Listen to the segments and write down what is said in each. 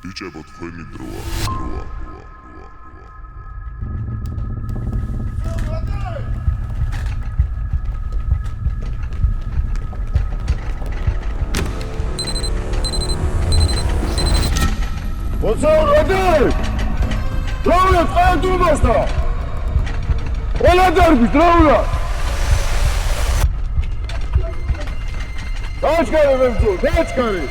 ბიჭებო თქვენი დროა. What's up, Roddy? Raula, fire tu basta. Ola darbi, Raula. Daçkare memzu, daçkare.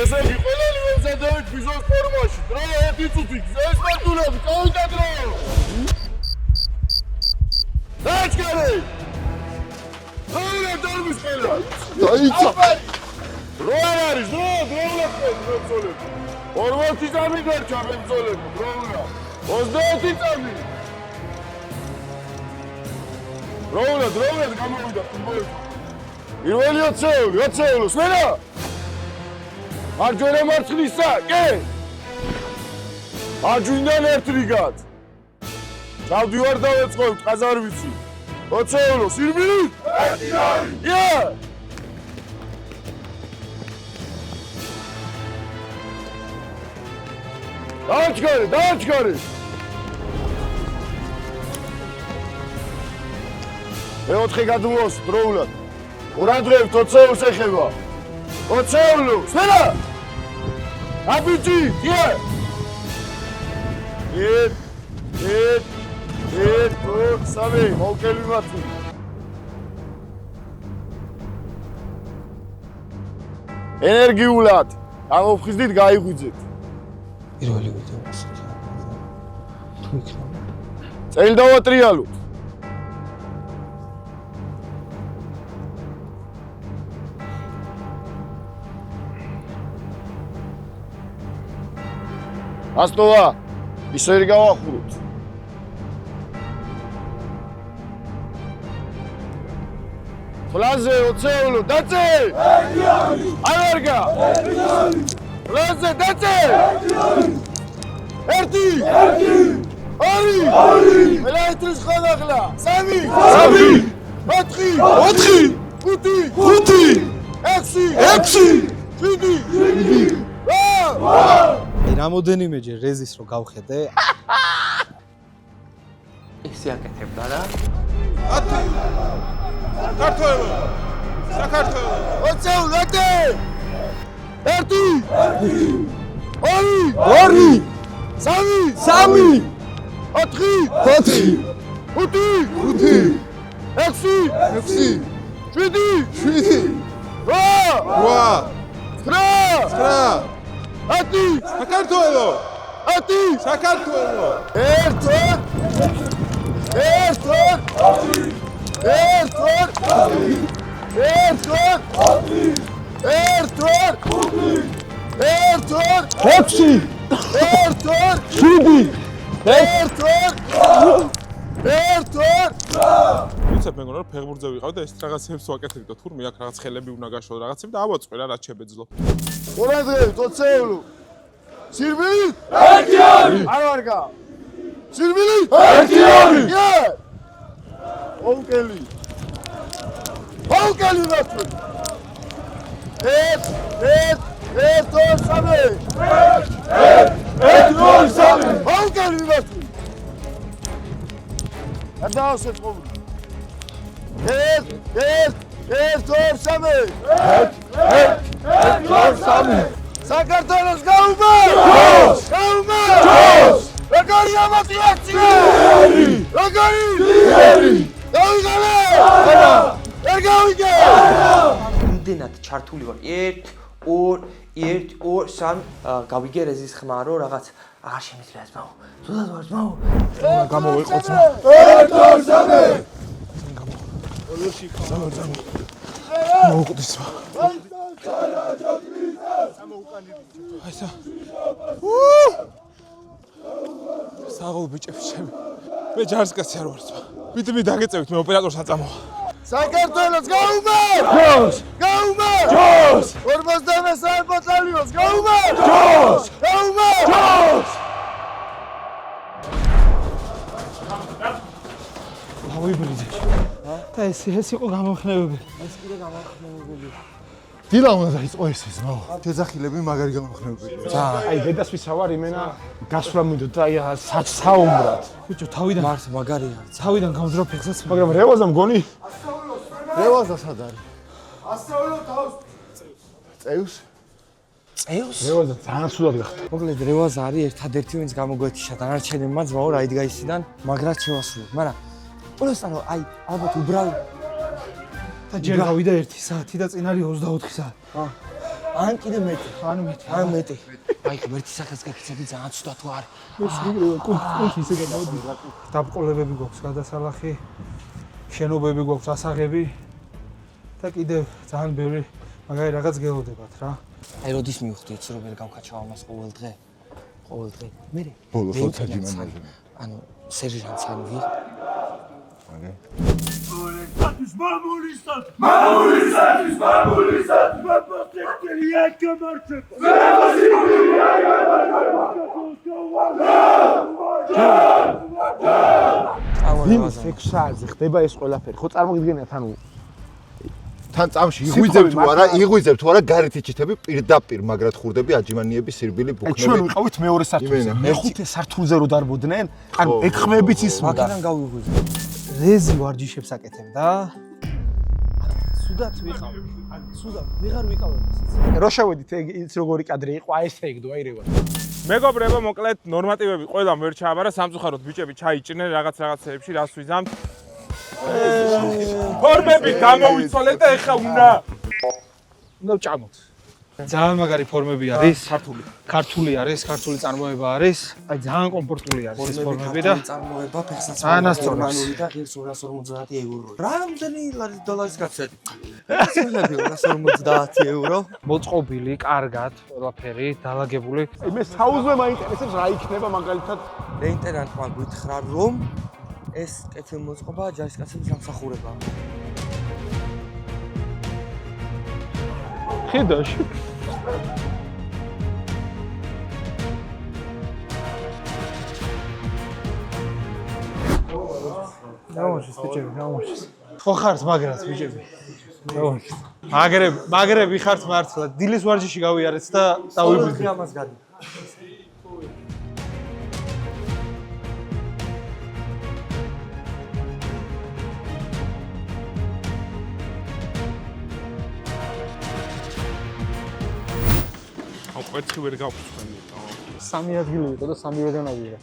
Eseki qolali memzadavit bizos formashi. Raula eti tutik, es martulabi, qavida dro. Daçkare. Raula darbis qela. Daitsa. Roar არის, დროულად მებრძოლები. 40 წამი დარჩა მებრძოლები, დროულად. 30 წამი. დროულად გამოვიდა ფუტბოლი. პირველი 20 სვენა. მარჯვენა მარცხნისა, კი. აჯვინდან ერთ რიგად. დავდივარ დავეწყობთ, ყაზარ ვიცი. 20 სირბილი? ერთი არის. Yeah! დაჩქარი. მეოთხე გადმოს დროულად. ყურადღებით 20 ეხება. 20. სვენა! აბიჯი, დიე! სამი, მოვკელი მათი. ენერგიულად გამოფხიზდით, გაიღვიძეთ. პირველი ვიდეო ასეთია. თუ იქნება. წელი დავატრიალოთ. ასტოვა, ისე ვერ გავახუროთ. ფლაზე 20, დაწე! ანარგა! ფლაზე დაწე! ერთი! ორი! ელექტრის ხანახლა! სამი! ოთხი! ხუთი! ექვსი! შვიდი! რამოდენიმეჯერ რეზის რო გავხედე? ისე აკეთებდა რა. საქართველო! 20 ლატე! ერთი! ორი! სამი! ოთხი! ხუთი! ექვსი! შვიდი! რვა! ცხრა! ათი! საქართველო! ვიცი მეგონა რომ ფეხბურთზე ვიყავ და ეს რაღაცებს ვაკეთებდი და თურმე აქ რაღაც ხელები უნდა გაშო რაღაცები და ავაწყვე რა რაც შეբეძლო. ყურადღებით 20 სირბილი? ერთი არის! არვარგა! სირბილი? ერთი არის! ონკელი ნაცვლი! სამი! ონკელი ნაცვლი! ადაოსეთ ყოვლი! სამი! საქართველოს გაუმა! როგორი ამოტივაცია! როგორი! დავიღალე! ვერ გავიგე! იმდენად ჩართული ვარ. 1 2 3 გავიგე რეზის ხმა რო რაღაც აღარ შემიძლია ძმაო. ზუსტად ვარ ძმაო. გამოვიყო ძმა. 1 2 3 მოუყდის ძმა. აისა. საღოლ ბიჭებს ჩემი. მე ჯარისკაცი არ ვარ ძმა. მით დაგეწევით მე ოპერატორს აწამოვა. საქართველოს გაუმა! 53 ბატალიონს გაუმა! ავიბრიდე. და ეს იყო გამოხნევები. ეს კიდე გამოხმოვებული. დილა უნდა დაიწყო ეს ზმაო. თეძახილები მაგარი გამოხნევები. აი დედას ვისავარ იმენა გასვლა მინდო და აი საუბრად. ბიჭო თავიდან მართ მაგარია. თავიდან გამძრო ფეხსაც მაგრამ რევაზა მგონი? რევაზა სად არის? ასწავლო თავს. წევს? წევს? რევაზა ძალიან სულად გახდა. მოკლედ რევაზა არის ერთადერთი ვინც გამოგვეთიშა დანარჩენებმა ძმაო რა იდგაისიდან მაგრად შევასრულოთ. მაგრამ ყველასთანო აი ალბათ უბრალოდ და ჯერ გავიდა 1 საათი და წინ არის 24 საათი. ან კიდე მეტი. ანუ მეტი. ან მეტი. აი ღმერთის სახელს გეკითხები ძალიან ცუდა თუ არ. კუნთი ისე გადავდი. დაბყოლებები გვაქვს გადასალახი. შენობები გვაქვს ასაღები და კიდევ ძალიან ბევრი მაგარი რაღაც გელოდებათ რა. აი როდის მივხვდი იცი რომ ვერ გავკაჩავ ამას ყოველ დღე. ყოველ დღე. მე ბოლოს როცა ჯიმანაზე. ანუ სერჟანტს ან ვიღ ვინ 6 საათზე ხდება ეს ყველაფერი? ხო წარმოგიდგენიათ ანუ თან წამში იღვიძებ თუ არა, იღვიძებ თუ არა გარეთ იჩითები პირდაპირ მაგრად ხურდები აჯიმანიების სირბილი ბუქნები. ჩვენ ვიყავით მეორე სართულზე. მეხუთე სართულზე რო დარბოდნენ, ანუ ეკხმებით ისმოდა. მაგიდან გავიღვიძე. რეზი ვარჯიშებს აკეთებდა. სუდად ვიყავ. ანუ სუდად ვეღარ ვიყავ. რო შევედით ის როგორი კადრი იყო, აი ეს ეგდო აი რევა. მეგობრებო, მოკლედ ნორმატივები ყველამ ვერ ჩააბარა, სამწუხაროდ ბიჭები ჩაიჭრნენ რაღაცეებში, რას ვიზამთ. ფორმები გამოვიცვალეთ და ეხა უნდა ვჭამოთ. ძალიან მაგარი ფორმები არის. ქართული არის, ქართული წარმოება არის. აი ძალიან კომფორტული არის ეს ფორმები და წარმოება ფეხსაც ანასწორებს. და ღირს 250 ევრო. რამდენი დოლარის გაცეთ? 250 ევრო. მოწყობილი, კარგად, ყველაფერი დაალაგებული. მე საუზმე მაინტერესებს რა იქნება მაგალითად ლეიტენანტმა გითხრა რომ ეს კეთილმოწყობა ჯარისკაცების სამსახურებაა. ხიდაში. დავაშის ბიჭები, დავაშის. ხო ხართ მაგრად ბიჭები. დავაშის. მაგრები ხართ მართლა. დილის ვარჯიში გავიარეთ და დავიბრძვით. ამას გადი. კვერცხი ვერ გავფრთხილდი. სამი ადგილი იყო და სამივედან ავიღე.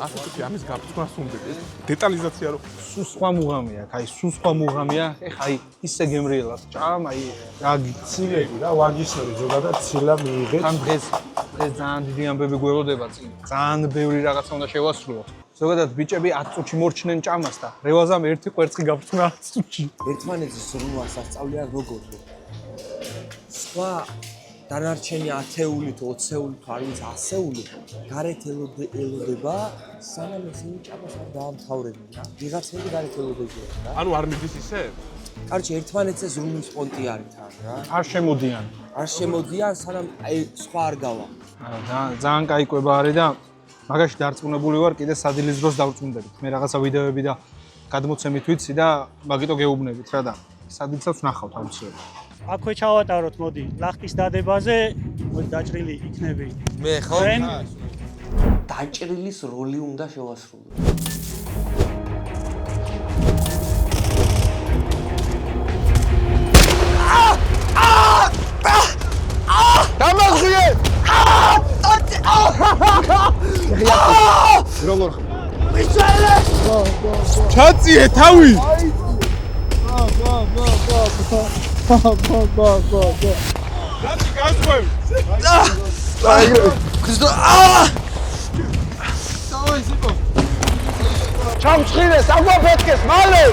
ასეთი ამის გაფრთხილას უნდები. დეტალიზაცია რო სუსხვა მუღამია, აი სუსხვა მუღამია. ეხა აი ისე გემრიელას ჭამ, აი რა გიცილები რა ვარჯიშები ზოგადად ცილა მიიღეთ. ამ დღეს ძალიან დიდი ამბები გველოდება წინ. ძალიან ბევრი რაღაცა უნდა შევასრულო. ზოგადად ბიჭები 10 წუთში მორჩნენ ჭამას და რევაზამ ერთი კვერცხი გაფრთხნა 10 წუთში. ერთმანეთის სრულას ასწავლიან როგორ. სხვა დანარჩენი 10-ეული თუ 20-ეული თუ არ ვიცი 100-ეული გარეთ ელოდება სანამ ისინი ჭამას არ დაამთავრებენ რა. ვიღაცები გარეთ ელოდებიან რა. ანუ არ მიდის ისე? კარჩი ერთმანეთზე ზრუნვის პონტი არის თან რა. არ შემოდიან. არ შემოდიან სანამ აი სხვა არ გავა. ძალიან კაი კვება არის და მაგაში დარწმუნებული ვარ კიდე სადილის დროს დავწუნდებით. მე რაღაცა ვიდეოები და გადმოცემით ვიცი და მაგიტო გეუბნებით რა და სადილსაც ნახავთ აუცილებლად. აქვე ჩავატაროთ, მოდი, ლახტის დადებაზე, მოდი დაჭრილი იქნები. მე ხო? ჩვენ დაჭრილის როლი უნდა შევასრულო. დამახიე როგორ ჩაწიე თავი. რატი გასხვევი? ჩამწხილეს აგვაფეთქეს მალე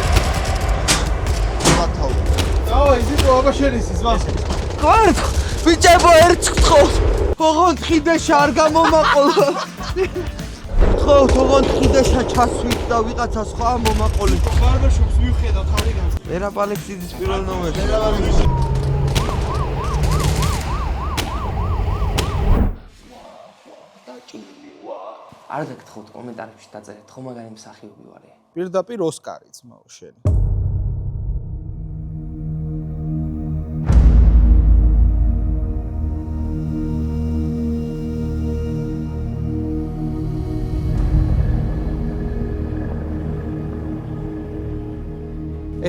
დავაი ზიტო აბაშერის ზვას ხართ ბიჭებო ერთ გთხოვთ ოღონდ ხიდეშა არ გამომაყოლა ხო ოღონდ ხიდეშა ჩასვით და ვიღაცა სხვა მომაყოლე ბარბაშობს მივხედავ თავიდან ერაბ ალექსიძის პირველ ნომერში არ გაგთხოვთ კომენტარებში დაწერეთ ხო მაგარი მსახიობი ვარე პირდაპირ ოსკარი ძმაო შენ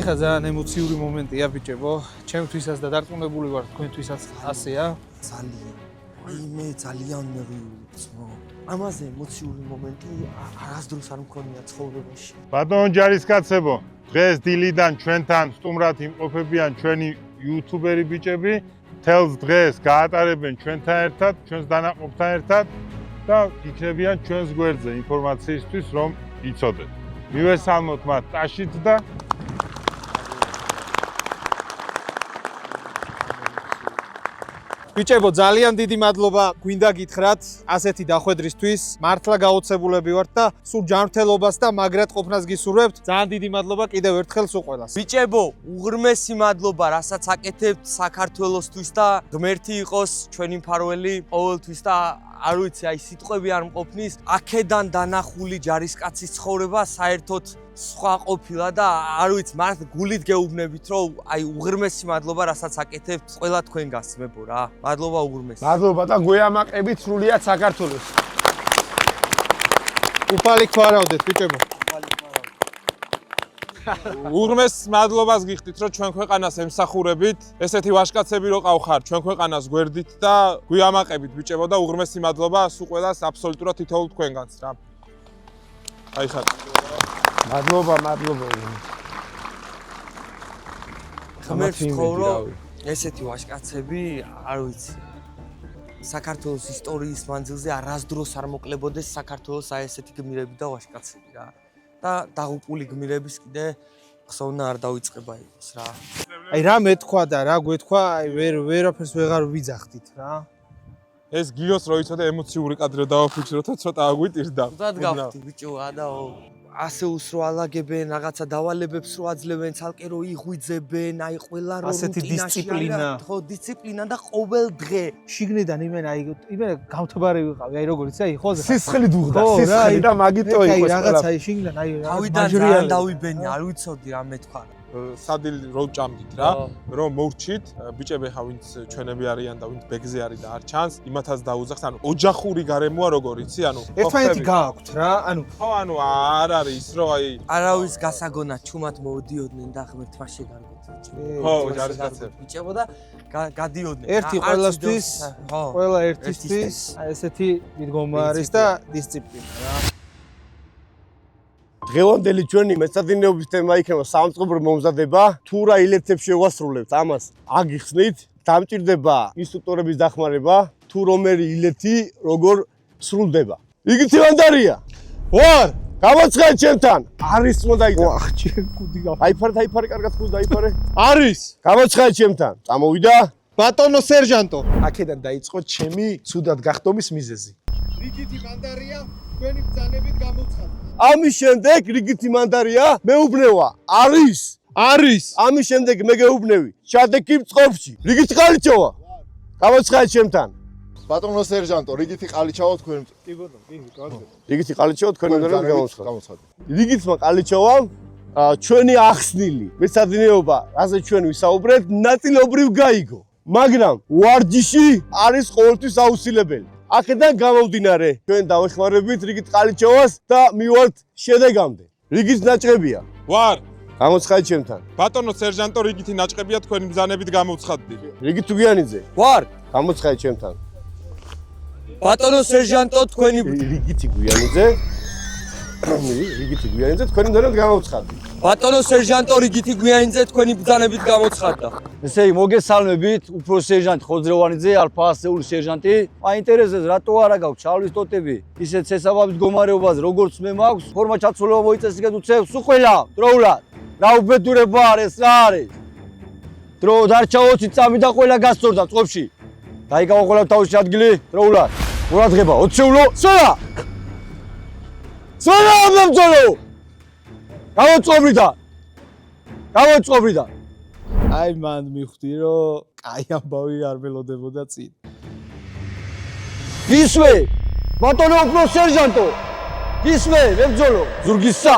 ეხლა ძალიან ემოციური მომენტია ბიჭებო. ჩემთვისაც და დარწმუნებული ვარ თქვენთვისაც ასეა. ძალიან. აი მე ძალიან მევიუცო. ამაზე ემოციური მომენტი არასდროს არ მქონია ცხოვრებაში. ბატონო ჯარისკაცებო, დღეს დილიდან ჩვენთან სტუმრად იმყოფებიან ჩვენი იუთუბერი ბიჭები. თელს დღეს გაატარებენ ჩვენთან ერთად, ჩვენს დანაყოფთან ერთად და იქნებიან ჩვენს გვერდზე ინფორმაციისთვის, რომ იცოდეთ. მივესალმოთ მათ ტაშით და ბიჭებო, ძალიან დიდი მადლობა გვინდა გითხრათ ასეთი დახვედრისთვის. მართლა გაოცებულები ვართ და სულ ჯანმრთელობას და მაგრად ყოფნას გისურვებთ. ძალიან დიდი მადლობა კიდევ ერთხელ სულ ყველას. ბიჭებო, უღრმესი მადლობა, რასაც აკეთებთ საქართველოსთვის და ღმერთი იყოს ჩვენი მფარველი ყოველთვის და არ ვიცი, აი სიტყვები არ მყოფნის. აქედან დანახული ჯარისკაცის ცხოვრება საერთოდ სხვა ყოფილა და არ ვიცი, მართ გულით გეუბნებით, რომ აი უღრმესი მადლობა, რასაც აკეთებთ ყველა თქვენ გასწმებო რა. მადლობა უღრმესი. მადლობა და გვეამაყებით სრულიად საქართველოს. უფალი გვარავდეთ ბიჭებო. უღრმეს მადლობას გიხდით, რომ ჩვენ ქვეყანას ემსახურებით. ესეთი ვაჟკაცები რო ყავხარ ჩვენ ქვეყანას გვერდით და გვიამაყებით ბიჭებო და უღრმესი მადლობა სულ ყველას აბსოლუტურად თითოეულ თქვენგანს რა. აი ხარ. მადლობა. ღმერთს ხოვრო ესეთი ვაჟკაცები, არ ვიცი. საქართველოს ისტორიის მანძილზე არასდროს არ მოკლებოდეს საქართველოს აი ესეთი გმირები და ვაჟკაცები რა. და დაღუპული გმირების კიდე ხსოვნა არ დაიწყება იყოს რა. აი რა მეთქვა და რა გვეთქვა, აი ვერაფერს ვეღარ ვიძახდით რა. ეს გიოს რო იცოდე ემოციური კადრი დავაფიქსიროთ, ცოტა აგვიტირდა. თუდად გავხდი ბიჭო, ადაო. ასე უსრო ალაგებენ, რაღაცა დავალებებს რო აძლევენ, ცალკე რო იღვიძებენ, აი ყველა რო ასეთი დისციპლინა. ხო, დისციპლინა და ყოველ დღე. შიგნიდან იმენა გამთბარი ვიყავი, აი როგორიც აი ხოზე. სისხლი დუღდა, ხო, რა, სისხლი და მაგიტო აი იყო რაღაცა ყველა. აი შიგნიდან აი თავიდან ძალიან დავიბენი, არ ვიცოდი რა მეთქვა. სადილ რო ჭამდით რა, რომ მოვრჩით, ბიჭები ხა ვინც ჩვენები არიან და ვინც ბეგზე არის და არ ჩანს, იმათაც დაუძახთ, ანუ ოჯახური გარემოა როგორ იცი, ანუ ერთმანეთი გააქვთ რა, ანუ ხო, ანუ არ არის ის რომ აი არავის გასაგონად ჩუმად მოვდიოდნენ და ღმერთმა შეგარგოთ. ხო, ჯარისკაცები. ბიჭებო და გადიოდნენ. ერთი ყველასთვის, ყველა ერთისთვის აი ესეთი მიდგომა არის და დისციპლინა რა. დღევანდელი ჩვენი მეცადინეობის თემა იქნება სამწყობრო მომზადება. თუ რა ილეთებს შევასრულებთ ამას აგიხსნით, დამჭირდება ინსტრუქტორების დახმარება, თუ რომელი ილეთი როგორ სრულდება. იგივე მანდარია. ვარ, გამოცხადე ჩემთან. არის მოდა იდა. ვახ, ჩემ კუდი გა. აიფარე, კარგად ხუს დაიფარე. არის. გამოცხადე ჩემთან. წამოვიდა. ბატონო სერჟანტო. აქედან დაიწყო ჩემი ცუდად გახდომის მიზეზი. რიგითი მანდარია, თქვენი ბრძანებით გამოცხადე. ამის შემდეგ რიგითი მანდარია, მეუბნევა. არის. ამის შემდეგ მე გეუბნევი. შადექი მწყობში. რიგითი ყალიჩოვა. გამოცხადე ჩემთან. ბატონო სერჟანტო, რიგითი ყალიჩავა თქვენ. კი ბატონო, კი, კარგი. რიგითი ყალიჩოვა თქვენი მანდარია გამოცხადე. გამოცხადე. რიგითმა ყალიჩოვამ ჩვენი ახსნილი მეცადინეობა, რაზე ჩვენ ვისაუბრეთ, ნაწილობრივ გაიგო. მაგრამ ვარჯიში არის ყოველთვის აუცილებელი. აქედან გამომდინარე, ჩვენ დავეხმარებით რიგით ყალიჩოვას და მივართ შედეგამდე. რიგით ნაჭყებია. ვარ. გამოცხადე ჩემთან. ბატონო სერჟანტო, რიგითი ნაჭყებია თქვენი ბრძანებით გამოვცხადდი. რიგით თუგიანიძე. ვარ. გამოცხადე ჩემთან. ბატონო სერჟანტო, თქვენი რიგითი გვიანიძე. რიგითი გვიანიძე თქვენი ბრძანებით გამოვცხადდი. ბატონო სერჟანტო, რიგითი გვიანიძე თქვენი ბრძანებით გამოცხადდა. ესე იგი მოგესალმებით, უფროს სერჟანტი ხოძრევანიძე, ალფა ასეული სერჟანტი. აინტერესებს რატო არა გაქვს ჩავლის ტოტები? ისეთ შესაბამის მდგომარეობაზე, როგორც მე მაქვს, ფორმა ჩაცვლილობა მოიწესრიგეთ უცებს უყველა, დროულად. რა უბედურება არის, რა არის? დრო დარჩა 20 წამი და ყველა გასწორდა წყობაში. დაიკავა ყველა თავისი ადგილი, დროულად. ყურადღება, 20-ულო, სვლა! სვლა ამბობ! გამოწყობრიდა. აი მან მივხვდი რომ კაი ამბავი არ ველოდებოდა წინ. გისმე, ბატონო უფროს სერჟანტო. გისმე, მებრძოლო, ზურგისა.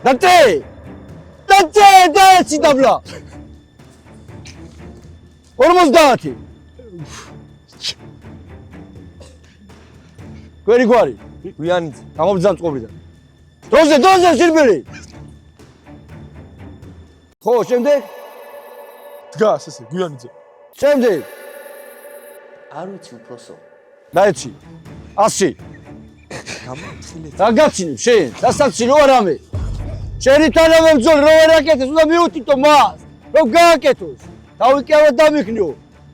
დაწე! დაეცი დაბლა. 50. გვერი გვარი. გვიანიძე. გამობძან წყობრიდან. დროზე სირბილი. ხო, შემდეგ? დგას ესე, გვიანიძე. შემდეგ. არ ვიცი უფროსო. დაეცი. 100. გამომთხილეთ. რა გაცინებ შენ? დასაცილო არამე. შენი თანამებრძოლი რო არ აკეთებს, უნდა მიუთითო მას. რომ გააკეთოს. დავიკავე დამიქნიო.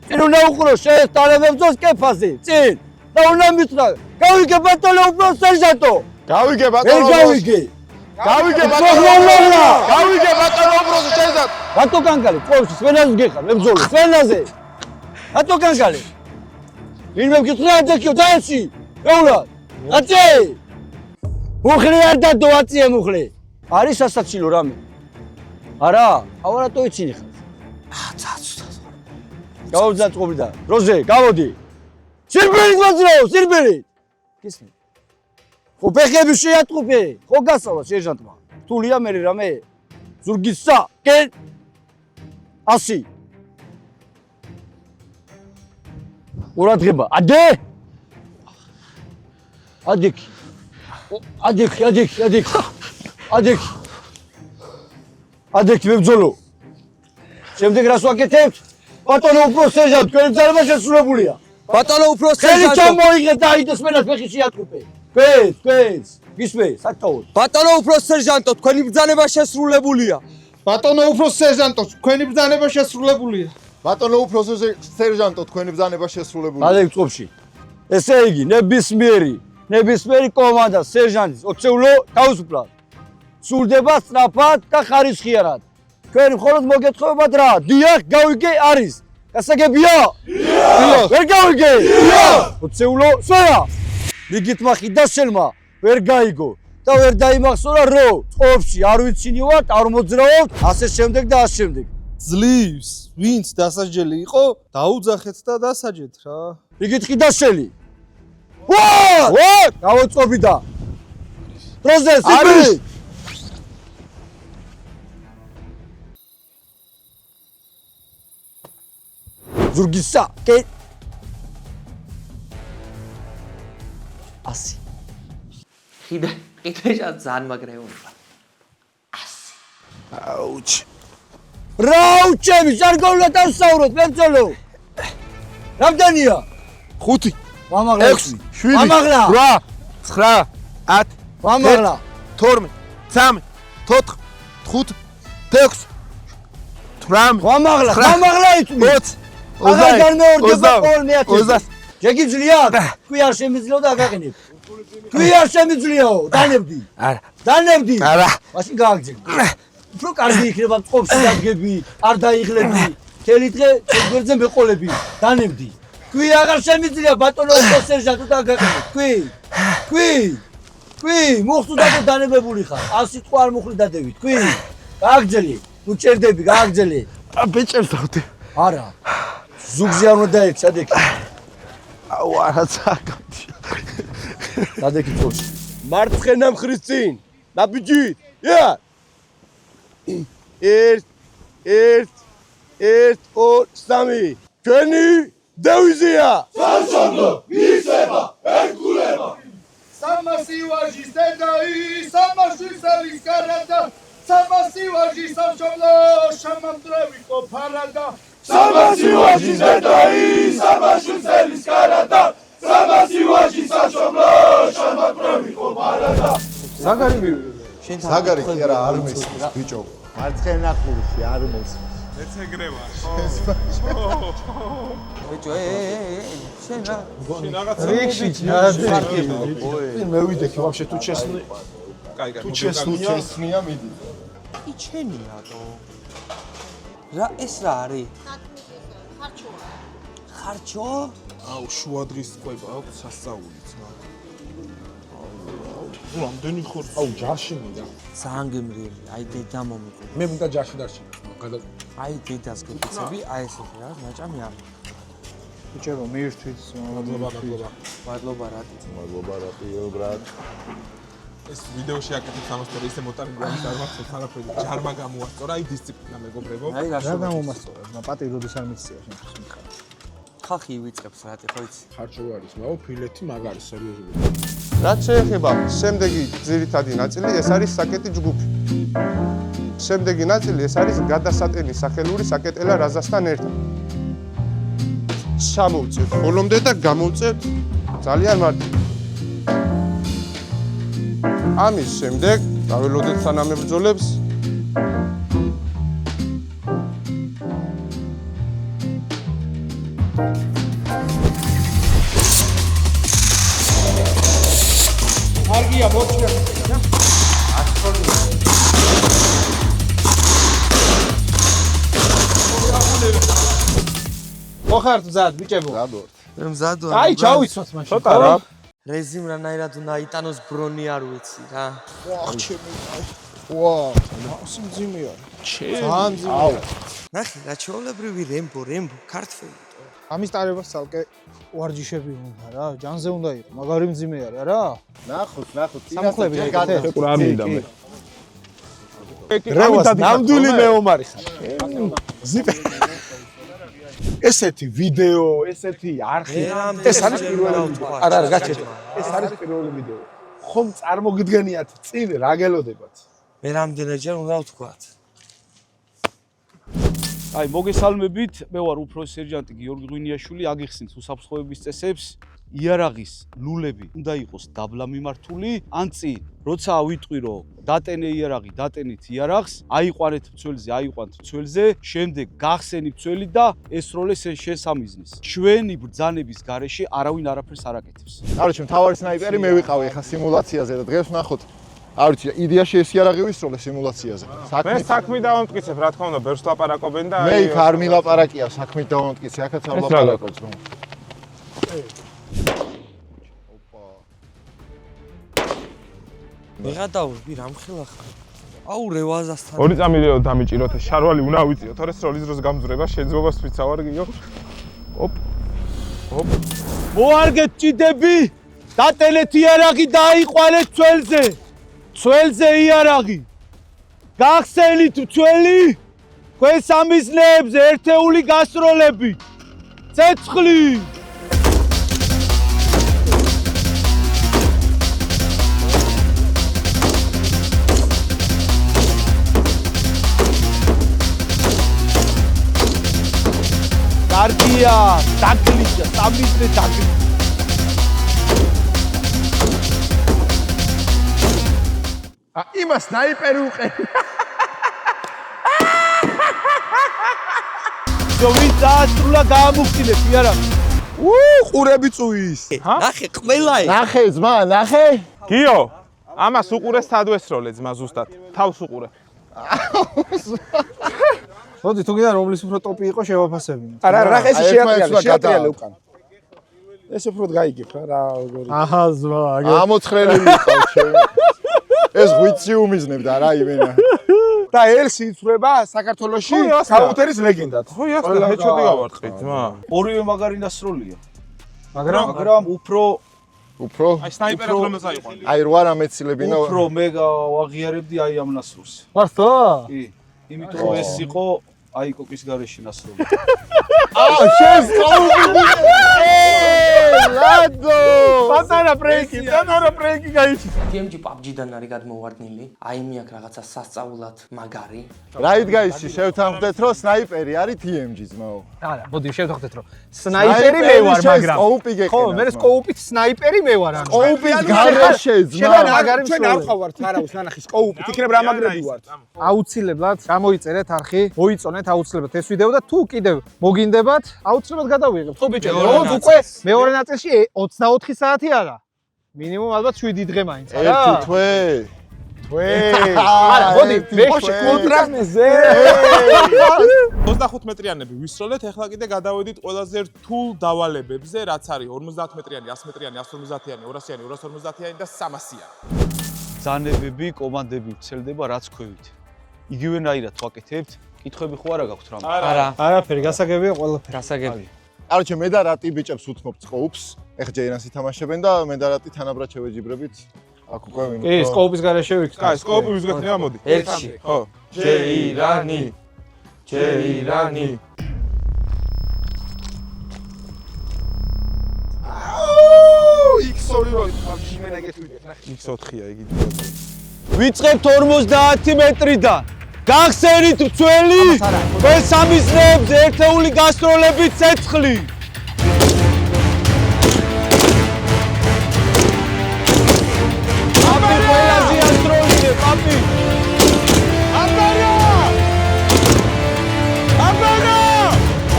წინ უნდა უყურო შენ თანამებრძოლს კეფაზე. წინ. და უნდა მითხრა, გავიგე ბატონო უბრალოდ სერჟანტო. გავიგე ვერ ბატონო. გავიგე. გავიგე ბატონო. გავიგე ბატონო უბრალოდ შენსაც. რატო კანკალე? ყოველთვის სვენაზე გეხარ, მებრძოლი, სვენაზე. რატო კანკალე? ვინმე მგიხრა ანდექიო დაეცი. ეულად. აწე. მუხლი არ დადო აწე მუხლი. არის სასაცილო რამე? არა, ავარა то იცინი ხარ. გავუძაწყობიდა. როზე, გავოდი. სირბილით მოძრაო, სირბილით. გისმენ. ხო ფეხები შეატყუპე. ხო გასავა სერჟანტმა. რთულია მე რამე. ზურგისა, კე 100. ყურადღება. ადე. ადიქი. ადიქი მებრძოლო. შემდეგ რას ვაკეთებთ? ბატონო უბრალოდ სერჟანტ, თქვენი ბრძანება შესრულებულია. ბატონო უფროს ხელი სერჟანტო. ჩამოიღე და აიდეს მენას ფეხი შეატყუპე. კვეს. გისმე, საკთავოდ. ბატონო უფროს სერჟანტო, თქვენი ბრძანება შესრულებულია. ბატონო უფროს სერჟანტო, თქვენი ბრძანება შესრულებულია. ბატონო უფროს სერჟანტო, თქვენი ბრძანება შესრულებულია. გადაიქ წყობაში. ესე იგი, ნებისმიერი კომანდა სერჟანტის ოცეულო თავისუფლად. სურდება სწრაფად და ხარისხიერად. თქვენ მხოლოდ მოგეთხოვებათ რა? დიახ, გავიგე არის. გასაგებია? დიახ. ვერ გავიგე? დიახ. ოცეულო, სვენა. რიგითმა ხიდაშელმა ვერ გაიგო და ვერ დაიმახსოვრა რო წყობაში არ ვიცინივართ, არ მოძრაობთ, ასე შემდეგ და ასე შემდეგ. ძლივს, ვინც დასაჯელი იყო, დაუძახეთ და დასაჯეთ რა. რიგით ხიდაშელი. ვა! გავოწყობიდა. დროზე, სიბილი. ზურგისა, კე 100. ხიდაშა ძალიან მაგრეუნდა. აუჩ. რაუჩები, ჟარგონულად ავსაუროთ, მებრძოლო. რამდენია? 5, ვამაღლა 6, 7, ვამაღლა 8, 9, 10, ვამაღლა 12, 13, 14, 15, 16, 18, ვამაღლა იცი 20, აღარ განმეორდება ყოველ 20, მეათეში. შეგიძლია? თქვი არ შემიძლიაო და აგაყენებ. თქვი არ შემიძლიაო, დანებდი. არა. დანებდი. არა. მაშინ გააგზავნე. უფრო კარგი იქნება წყობაში დაგები, არ დაიღლები. მთელი დღე გვერდზე მეყოლები. დანებდი. თქვი აღარ შემიძლია ბატონო სერჟანტო და აგაყენებ. თქვი, მოხსუდა და დანებებული ხარ. 100 სიტყვა არ მოხლი დადევი. თქვი. გააგზელი. ნუ ჭერდები, გააგზელი. ბეჭერს დავდი. არა. ზუგზე არ უნდა დაექ, სადექი. აუ არა წაკავდი. სადექი წორს. მარცხენა მხრის წინ. ნაბიჯით. ია. 1 2 3 ჩვენი დევიზია. სამშობლო მისება ერკულება. სამასი ვაჟი სტენდაი, სამასი სელის კარადა. სამასი ვაჟი სამშობლო შამამდრევი ყოფარადა. სამასი ვაჟი სტენდაი, სამასი სელის კარადა. სამასი ვაჟი სამშობლო შამამდრევი ყოფარადა. ზაგარი მივიდა. ზაგარი კი არა არ მესმის ბიჭო. მარცხენა ხურში არ მესმის. ეცეგრევა, ბიჭო, შენ რა? შენ რაღაცა რიქში წინ მევიდექი ვაფშე თუ ჩესნი. კაი, თუ ჩესნია, ჩესნია მიდი. იჩენიატო. რა ეს რა არის? ხარჩო? აუ შუა დღის ყובה აქვს სასწაულიც მაგ. აუ რამდენი ხორცი? აუ ჯარში მიდა. ძალიან გემრიელი, აი დედა მომიყო. მე მინდა ჯარში დარჩი. გადა აი დედას გეკიცები, აი ესე რა, ნაჭამი არ. ბიჭებო, მიირთვით, მადლობა რატი. მადლობა რა პირველ ბრატ. ეს ვიდეოში აკეთებს ამას თორე ისე მოტარებული არის არ მახსოვს არაფერი. ჯარმა გამოასწორა, აი დისციპლინა მეგობრებო. აი რა რა გამომასწორა, პატი როდის არ მიცია შენ ხარ. ხალხი ვიწყებს რატი, ხო იცი? ხარჩო არის, მაო ფილეთი მაგარი სერიოზული. რაც შეეხება შემდეგი ძირითადი ნაწილი, ეს არის საკეტი ჯგუფი. შემდეგი ნაწილი ეს არის გადასატენი სახელური საკეტელა რაზასთან ერთად. ჩამოვწევთ ბოლომდე და გამოვწევთ ძალიან მარტივ. ამის შემდეგ დაველოდეთ თანამებრძოლებს. არგია მოჩია. ოხარ მზად ბიჭებო. მზად ვარ. მე მზად ვარ. აი ჩავიცვათ მაშინ. ცოტა რა. რეზიმ რანაირად უნდა იტანოს ბრონი არ ვიცი რა. ვახ ჩემი. ვა, მასი მძიმეა. ძალიან მძიმეა. აუ. ნახე, რა ჩვეულებრივი რემბო, ქართველი. ამის ტარებას ცალკე ვარჯიშები უნდა რა, ჯანზე უნდა იყო, მაგარი მძიმე არის არა? ნახოთ. სამხლები ეკეთე. ყურა არ მინდა მე. რევას ნამდვილი მეომარი ხარ. ესეთი ვიდეო, ესეთი არხი. ეს არის პირველი ვიდეო. არა, გაჩერდა. ეს არის პირველი ვიდეო. ხომ წარმოგიდგენიათ წინ რა გელოდებათ? მე რამდენჯერ უნდა ვთქვათ. აი მოგესალმებით, მე ვარ უფროსი სერჟანტი გიორგი ღვინიაშვილი, აგიხსნით უსაფრთხოების წესებს. იარაღის ლულები უნდა იყოს დაბლა მიმართული, ან წინ, როცა ავიტყვი რომ დატენე იარაღი, დატენით იარაღს, აიყვანეთ მცველზე, შემდეგ გახსენით მცველი და ესროლეს შესამიზნეს. ჩვენი ბრძანების გარეშე არავინ არაფერს არ აკეთებს. არჩი მთავარი სნაიპერი მე ვიყავი ახლა სიმულაციაზე და დღეს ვნახოთ. არჩი იდეაში ეს იარაღი ვისროლე სიმულაციაზე. მე საქმით დავამტკიცებ, რა თქმა უნდა, ბევრს ლაპარაკობენ და მე იქ არ მილაპარაკია, საქმით დავამტკიცე, აქაც არ ლაპარაკობთ რომ. მე გადავები რამხელა ხარ. აუ რევაზასთან. ორი წამილეო დამიჭიროთ, შარვალი უნდა ავიწიო, თორე სროლის დროს გამძვრება შეიძლება სვიცავარ გიო. ოპ. მოარგეთ ჭიდები, დატენეთ იარაღი და აიყვანეთ მცველზე. მცველზე იარაღი. გახსენით მცველი, თქვენ სამიზნეებს ერთეული გასროლები. ცეცხლი. კარგია, დაგლიჭა, სამიზნე დაგლიჭა. იმას სნაიპერი უყენია. ვინ დაასრულა გაამუხტილეთ იარაღი. ყურები წუის. ნახე, ყველა ეს. ნახე ძმა, ნახე. გიო, ამას უყურეს თადვესროლე ძმა ზუსტად. თავს უყურე. მოდი თუ გინდა რომლის უფრო ტოპი იყო შევაფასებინოთ. არა, რა ეს შეატრიალე უკან. ეს უფრო გაიგებ რა როგორი. აჰა ზვა, ამოცხრელი ვიყავ ჩემ. ეს ღვიცი უმიზნებდა რა იმენა. და ელსი იწვრება საქართველოში საუთერის ლეგენდად. ხო, იასნა, ჰეჩოდი გავარწყით, ძმა. ორივე მაგარი დასროლია. მაგრამ უფრო აი სნაიპერად რომელს აიყვანე? აი რო არ ამეცილებინა. უფრო მე ვაღიარებდი აი ამ ნასროლს. მართლა? კი, იმიტომ რომ ეს იყო აი კოკის გარეშე ნასროლი. შენს ყოუბი. ლადო! პატარა ბრეიკი გაიჭი. TMG PUBG-დან არის გადმოვარდნილი. აი მე აქ რაღაცა სასწაულად მაგარი. რაით გაიჭი შევთანხმდეთ რომ სნაიპერი არის TMG ძმაო. არა, მოდი შევთანხმდეთ რომ სნაიპერი მე ვარ, მაგრამ ხო, მე სკოუპით სნაიპერი მე ვარ ანუ. სკოუპის გარეშე ძმა. ჩვენ არ ყავართ არავის ნანახი სკოუპით, იქნებ რა მაგრები ვართ. აუცილებლად გამოიწერეთ არხი, მოიწონეთ აუცილებლად ეს ვიდეო და თუ კიდევ მოგინდებათ, აუცილებლად გადავიღებთ. ხო ბიჭო, უკვე მეორე ნაწილში 24 საათი არა. მინიმუმ ალბათ 7 დღე მაინც, არა? ერთი თვე. არა, მოდი, მე კონტრაქტზე. 25 მეტრიანები ვისროლეთ, ახლა კიდე გადავედით ყველაზე რთულ დავალებებზე, რაც არის 50 მეტრიანი, 100 მეტრიანი, 150-იანი, 200-იანი, 250-იანი და 300-იანი. ბრძანებები, კომანდები ვრცელდება რაც ქვევით. იგივენაირად ვაკეთებთ. კითხვები ხო არა გაქვთ რამე? არა. არაფერი, გასაგებია ყველაფერი. გასაგები. არჩე მე და რატი ბიჭებს უთმობთ სკოუპს. ეხ ჯეირანს ითამაშებენ და მე და რატი თანაბრად შევეჯიბრებით. აქ უკვე ვინ. კი, სკოუპის გარეშე ვიქცეთ. კაი, სკოუპი ვიზგეთნია, მოდი. ერთში. ხო. ჯეირანი. X2 როი შიმენა გეთვიდეთ. X4-ია იგი. ვიწყებთ 50 მეტრიდან. გახსენით ძველი მესამისნებს ერთეული გასტროლებით ცეცხლი. პაპი ყველაზე ასტროლიდე, პაპი.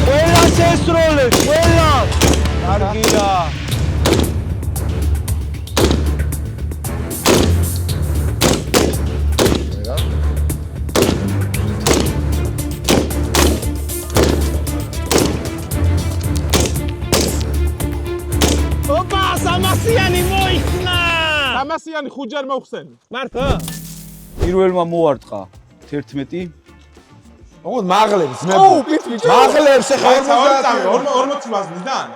ყველა შესროლეთ, ყველა. კარგია. სამასიანი მოიხსნა. სამასიანი ხუჯარ მოხსენ. მართლა? პირველმა მოარტყა 11. ოღონდ მაღლებს ძმებო. მაღლებს ეხა 40 ვაზნიდან.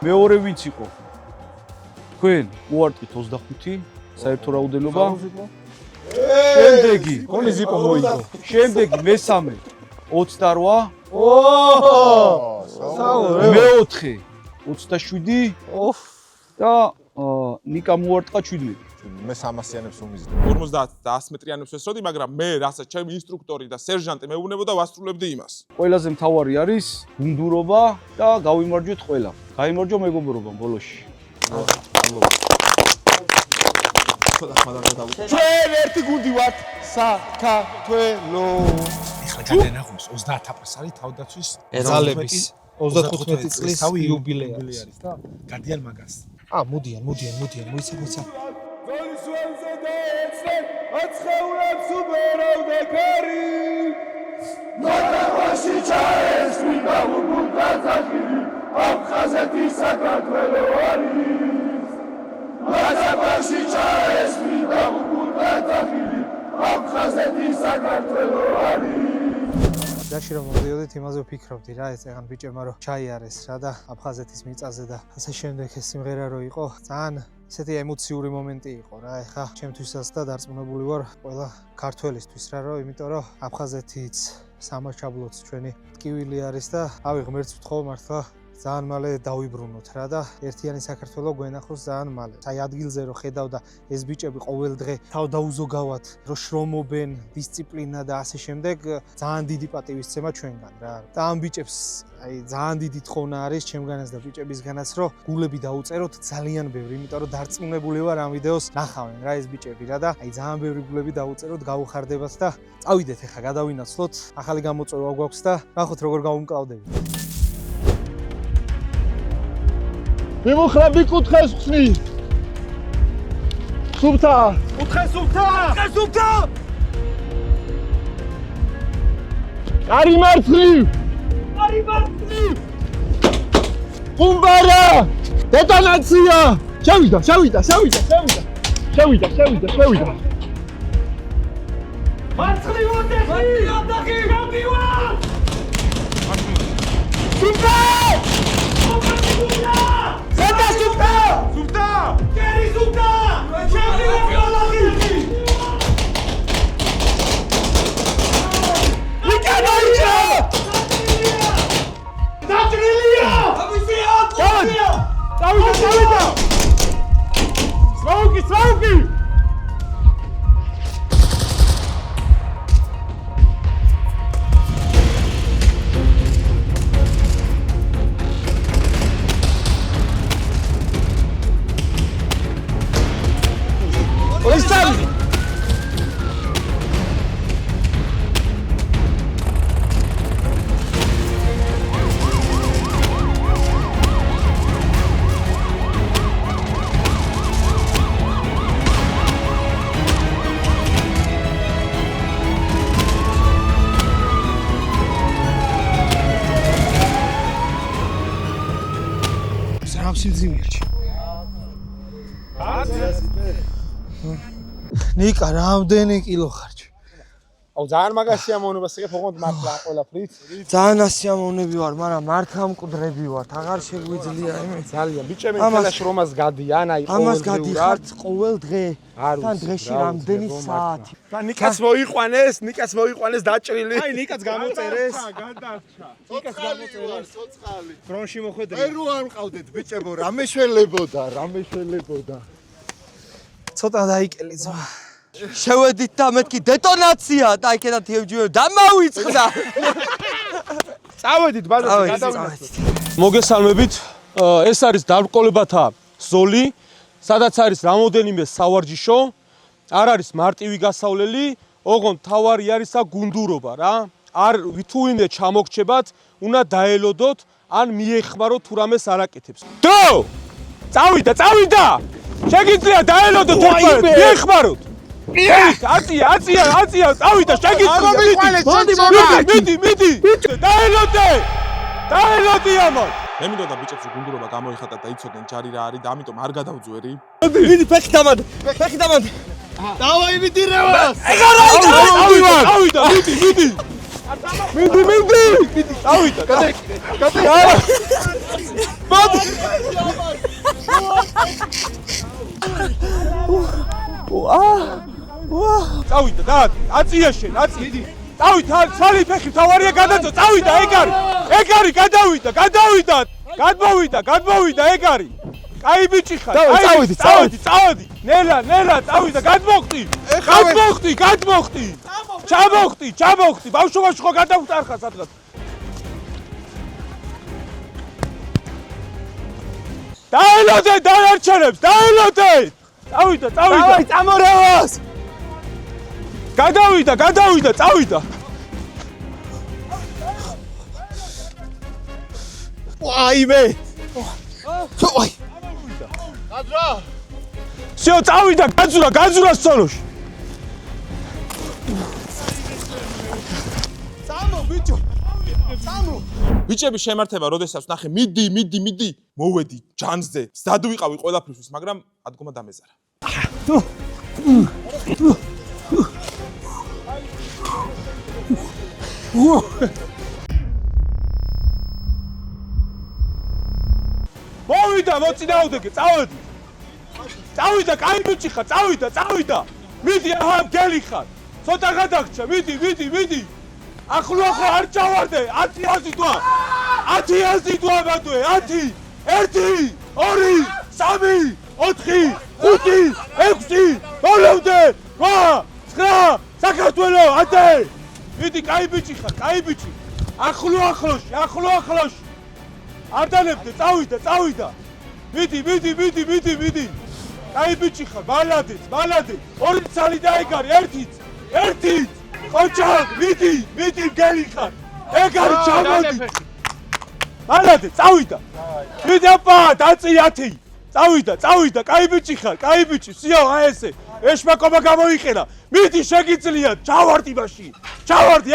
მეორე ვინც იყო? თქვენ მოარტყით 25 საერთო რაოდენობა. შემდეგი კონი ზიპო მოიგო. შემდეგი მესამე 28. საუბრ. მეოთხე 27. და ნიკა მოარტყა 17. მე 300-იანებს უმიზნე. 50 და 100 მეტრიანებს ვესროდი, მაგრამ მე რასაც ჩემი ინსტრუქტორი და სერჟანტი მეუბნებოდა ვასრულებდი იმას. ყველაზე მთავარი არის გუნდურობა და გავიმარჯვეთ ყველა. გაიმარჯვა მეგობრობა ბოლოში. ჩვენ ერთი გუნდი ვართ საქართველო. ეხლა გადაენახოს 30% თავდაცვის ძალების 35 წლის იუბილეა არის და გადიან მაგას. მოდიან, მოიცა. გოლისვენზე დაეცენ აცხეულებს უბერავდა ქარი ნატახვაში ჩაეს მინდა უგუნდა ძაღილი აფხაზეთის საქართველო არის ნატახვაში ჩაეს მინდა უგუნდა ძაღილი აფხაზეთის საქართველო არის ჯაში რომ მოდიოდით იმაზე ვფიქრობდი რა ეს ეგან ბიჭებმა რომ ჩაიარეს რა და აფხაზეთის მიწაზე და ასე შემდეგ ეს სიმღერა რო იყო ძალიან ესეთი ემოციური მომენტი იყო რა ეხა ჩემთვისაც და დარწმუნებული ვარ ყველა ქართველისთვის რა რომ იმიტომ რომ აფხაზეთიც სამარჩაბლოც ჩვენი ტკივილი არის და ავი ღმერთს ვთხოვ მართლა ძალიან მალე დავიბრუნოთ რა და ერთიანი საქართველო გვენახოს ძალიან მალე. აი ადგილზე რო ხედავ და ეს ბიჭები ყოველ დღე თავდაუზოგავად რო შრომობენ, დისციპლინა და ასე შემდეგ, ძალიან დიდი პატივისცემა ჩვენგან რა. და ამ ბიჭებს აი ძალიან დიდი თხოვნა არის ჩემგანაც და ბიჭებისგანაც რომ გულები დაუწეროთ ძალიან ბევრი, იმიტომ რომ დარწმუნებული ვარ ამ ვიდეოს ნახავენ რა ეს ბიჭები რა და აი ძალიან ბევრი გულები დაუწეროთ, გავუხარდებათ და წავიდეთ ახლა გადავინაცვლოთ. ახალი გამოწვევა გვაქვს და ნახოთ როგორ გავუმკლავდებით. მიმოხრები კუთხეს ხსნი. სუფთა. კარი მარცხნივ. ყუმბარა. დეტონაცია. შევიდა. მარცხნივ ოდეხი. გამივარ. სუფთა. Sufta! Keri Sufta! Champion Biology! Nikanovića! Datrilia! Davida! Svauki! ნიკა, რამდენი კილო ხარჯ? აუ ძალიან მაგას სიამოვნებას იღებ ოღონდ მართლა ყველაფრით. ძალიან ასიამოვნები ვარ, მაგრამ მართა მკვდრები ვართ, აღარ შეგვიძლია იმე. ძალიან ბიჭები ხელა შრომას გადიან, აი ამას გადიხართ ყოველ დღე. თან დღეში რამდენი საათი. და ნიკას მოიყვანეს დაჭრილი. აი ნიკაც გამოწერეს. გადარჩა. ნიკას გამოწერეს ცოცხალი. ფრონში მოხვედრი. პერუ არ მყავდეთ ბიჭებო, რამე შველებოდა. ცოტა დაიკელი ძმა. შევედით და მეთქი დეტონაცია და იქიდან თევჯიო დამავიწყდა. წავედით ბაზარზე გადავიდეთ. მოგესალმებით. ეს არის დაბრკოლებათა ზოლი, სადაც არის რამოდენიმე სავარჯიშო. არ არის მარტივი გასავლელი, ოღონდ თავარი არისა გუნდურობა რა. არ თუ ვინმე ჩამოგჩებათ, უნდა დაელოდოთ, ან მიეხმაროთ თუ რამეს არ აკეთებს. დრო! წავიდა! შეგიძლია დაელოდოთ ერთმანეთს, მიეხმაროთ. აწია, წავიდა, შეგიძლია. მიდი. დაელოდე ამან. მე მინდოდა ბიჭებს გუნდურობა გამოიხატათ და იცოდნენ ჯარი რა არის და ამიტომ არ გადავძვერი. მიდი ფეხი დამანდ. დავაი მიდი რევას. წავიდა, მიდი. წავიდა. წავიდა და აწია შენ. წავიდა, სალი ფეხი თავარია გადაწო. წავიდა ეგ არის, გადმოვიდა ეგ არის. კაი ბიჭი ხარ. წავედი. ნელა, წავიდა, გადმოხტი. ჩამოხტი. ბავშვობაში ხო გადავტარხა სადღაც. დაელოდე დანარჩენებს, წავიდა. წამორევას. გადავიდა, წავიდა. ვაიმე. всё, წავიდა, გაძურა სწოროში. წამო ბიჭო. ბიჭების შემართება, როდესაც ნახე, მიდი, მოვედი ჯანზე. ზად ვიყავი ყველაფრისთვის, მაგრამ ადგომა დამეზარა. მოვიდა, მოწინააღმდეგე, წავიდა, კაი ბიჭი ხარ, წავიდა. მიდი, აჰა, მგელი ხარ. ცოტა გადაგჭა, მიდი. ახლო არ ჩავარდე, 1000 დვა. 1000 დვა ბატონო, 10. 1, 2, 3, 4, 5, 6. ბოლომდე. 8, 9, საქართველო, ათე. მიდი, კაი ბიჭი ხარ, ახლოში. არ დანებდე, წავიდა. მიდი. კაი ბიჭი ხარ, მალადეთ. 2 ცალი დაიგარი, 1. ყოჩაღ, მიდი, გელი ხარ. ეგ არის ჩამოდი. მალადეთ, წავიდა. მიდი აპა, დაწია 10. წავიდა, კაი ბიჭი ხარ, სიო, აი ესე. ეშმაკობა გამოიყენა. მიდი, შეგიძლია, ჩავარდი მაშინ.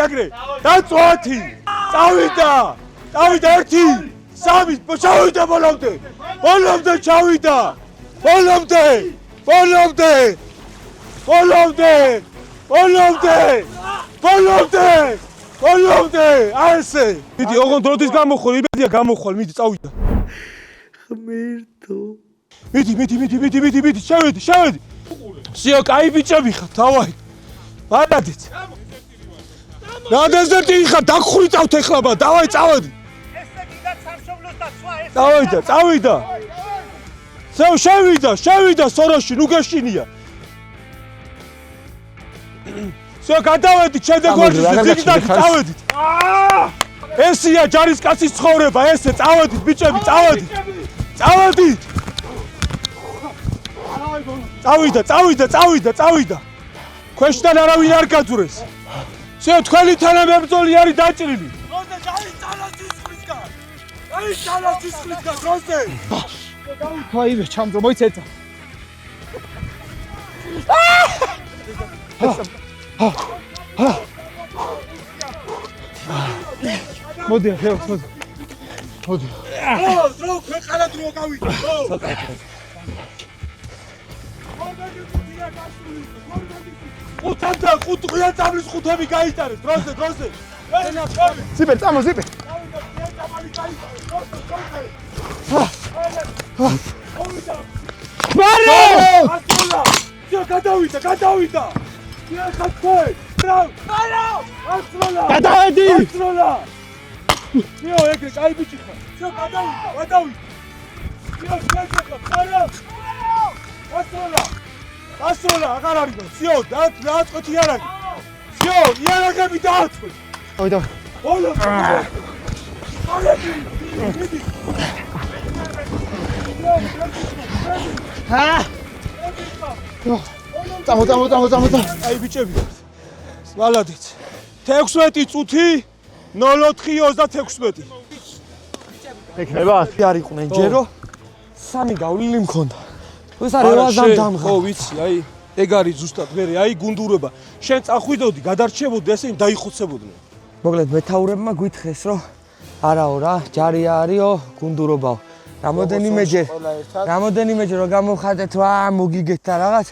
აგრე. დაწვა 10. წავიდა 1. 3, ჩავიდა ბოლომდე. ჩავიდა. ბოლომდე. აი ესე. მიდი, ოღონდ როდის გამოხვალ, იმედია გამოხვალ, მიდი, წავიდა. ღმერთო. მიდი, შევედი. სიო, კაი ბიჭები ხარ, თავარი. მალადეთ. რა დეზერტი ხარ, დაგხრიტავთ ეხლა, დავაი, წავედი. წავიდა. შევიდა სოროში, ნუ გეშინია. всё, გადავედით, შემდეგ ვარჯიშზე, წავედით. ესია ჯარისკაცის ცხოვრება, ესე, წავედით, ბიჭები, წავიდა. ქვეშიდან არავინ არ გაძურეს. всё, თქვენი თანამებრძოლი არის დაჭრილი. ვაიმე, ჩამძრო, მოიცეცა. მოდი, მოდი. დრო, ქვეყანა დრო გავიდა. ხუთამდე, 5 წამლის ხუთები გაიტარეს, დროზე. ზიპე, წამო. მარე! გადავიდა. გადავედი! მიო, ეგრე, კაი ბიჭი ხარ. გადავიდა. გასწორა აღარ არის და всё დააწყვეტ იარაღი всё იარაღები დააწყვეტ ოი და წამო აი ბიჭები ვალადეთ 16 წუთი 04:36 ეკნება არ იყვნენ ჯერო 3 გავლილი მქონდა ეს არის რაზამ დამღა ხო ვიცი აი ეგ არის ზუსტად მე აი გუნდურობა შენ წახვიდოდი გადარჩებოდი ესენი დაიხოცებოდნენ მოკლედ მეთაურებმა გვითხრეს რომ არაო რა ჯარია არისო გუნდურობაო რამოდენიმეჯერ რომ გამოვხატეთ რა მოგიგეთ და რაღაც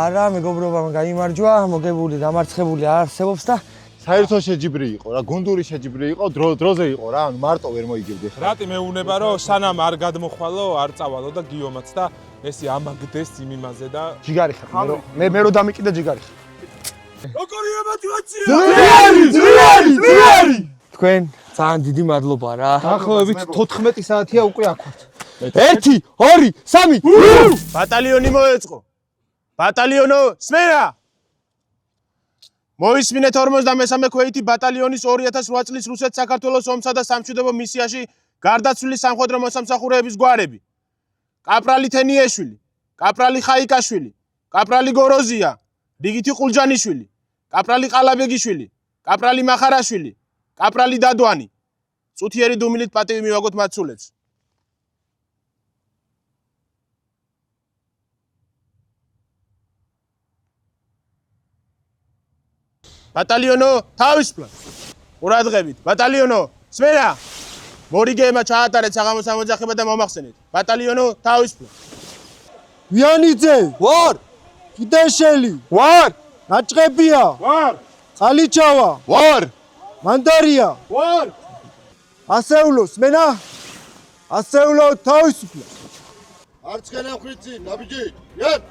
არა მეგობრობამ გაიმარჯვა მოგებული დამარცხებული არ არსებობს და საერთო შეჯიბრი იყო რა გუნდური შეჯიბრი იყო დროზე იყო რა ანუ მარტო ვერ მოიგებდი ხა რატი მეუნება რომ სანამ არ გადმოხვალო არ წავალო და გიომაც და ესე ამაგდეს იმ იმაზე და ჯიგარი ხარ მე რო დამიკიდე ჯიგარი ხარ როგორია мотиваცია ძლიერი თქვენ ძალიან დიდი მადლობა რა დაახლოებით 14 საათია უკვე აქ ვართ 1 2 3 ბატალიონი მოეწყო ბატალიონო სმენა მოისმინეთ 53 ქვეითი ბატალიონის 2008 წლის რუსეთ-საქართველოს ომსა და სამშვიდობო მისიაში გარდაცვლილი სამხედრო მოსამსახურეების გვარები კაპრალი თენიეშვილი, კაპრალი ხაიკაშვილი, კაპრალი გოროზია, რიგითი ყულჯანიშვილი, კაპრალი ყალაბეგიშვილი, კაპრალი მახარაშვილი, კაპრალი დადვანი. წუთიერი დუმილით პატივი მივაგოთ მათ სულებს. ბატალიონო, თავისუფლად. ყურადღებით, ბატალიონო, სმენა. მორიგეებმა ჩაატარეთ საღამოს ამოძახება და მომახსენეთ. ბატალიონო, თავისუფლად. ვიანიძე, ვარ, კიდეშელი, ვარ, ნაჭყებია, ვარ, ყალიჩავა, ვარ, მანდარია, ვარ. ასეულო, სმენა. ასეულო, თავისუფლად. არცხენა ხვიცი, ნაბიჯი, იან.